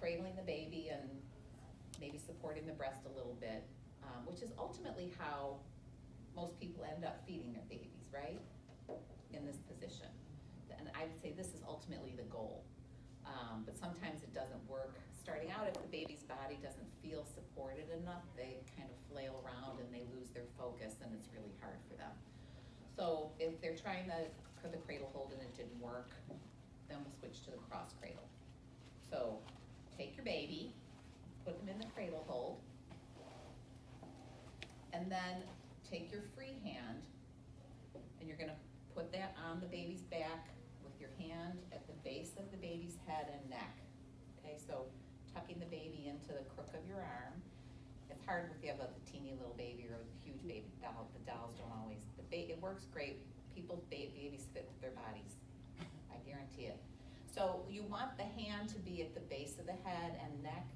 cradling the baby and maybe supporting the breast a little bit, which is ultimately how most people end up feeding their babies, right? In this position. And I would say this is ultimately the goal. But sometimes it doesn't work. Starting out, if the baby's body doesn't feel supported enough, they kind of flail around and they lose their focus, and it's really hard for them. So if they're trying for the cradle hold and it didn't work, then we'll switch to the cross cradle. So take your baby, put them in the cradle hold, and then take your free hand, and you're gonna put that on the baby's back with your hand at the base of the baby's head and neck. Okay, so tucking the baby into the crook of your arm. It's hard if you have a teeny little baby or a huge baby doll. The dolls don't always, it works great. People's babies fit with their bodies, I guarantee it. So you want the hand to be at the base of the head and neck,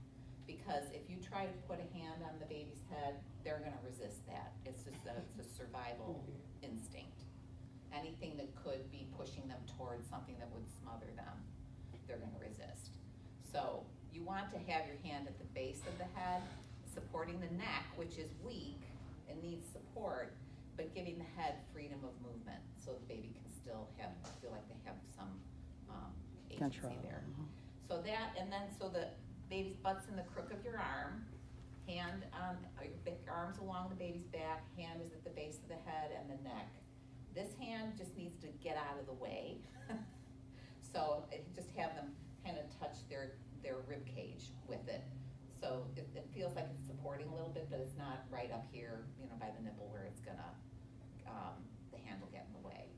because if you try to put a hand on the baby's head, they're gonna resist that. It's just it's a survival instinct. Anything that could be pushing them towards something that would smother them, they're gonna resist. So you want to have your hand at the base of the head, supporting the neck, which is weak and needs support, but giving the head freedom of movement so the baby can still feel like they have some agency Control. there. So that, and then so the baby's butt's in the crook of your arm, hand on, your arms along the baby's back, hand is at the base of the head and the neck. This hand just needs to get out of the way. So just have them kind of touch their rib cage with it. So it feels like it's supporting a little bit, but it's not right up here, by the nipple where it's gonna, the hand will get in the way.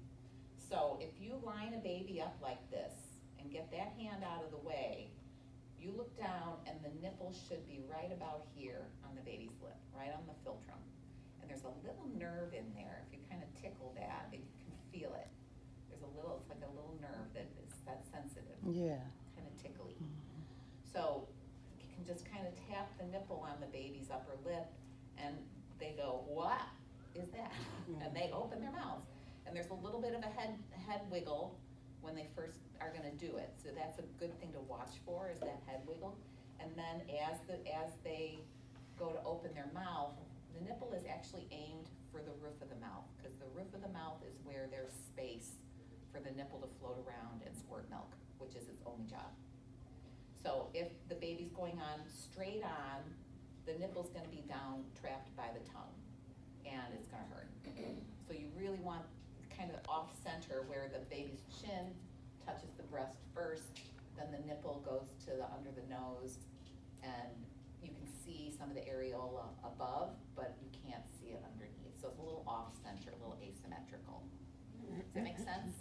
So if you line a baby up like this and get that hand out of the way, you look down and the nipple should be right about here on the baby's lip, right on the philtrum. And there's a little nerve in there. If you kind of tickle that, you can feel it. There's a little, it's like a little nerve that's sensitive. Yeah. Kind of tickly. So you can just kind of tap the nipple on the baby's upper lip and they go, what is that? And they open their mouths. And there's a little bit of a head wiggle when they first are gonna do it. So that's a good thing to watch for, is that head wiggle. And then as they go to open their mouth, the nipple is actually aimed for the roof of the mouth, because the roof of the mouth is where there's space for the nipple to float around and squirt milk, which is its only job. So if the baby's going on straight on, the nipple's gonna be down, trapped by the tongue, and it's gonna hurt. So you really want kind of off center where the baby's chin touches the breast first, then the nipple goes to under the nose, and you can see some of the areola above, but you can't see it underneath. So it's a little off center, a little asymmetrical. Does that make sense?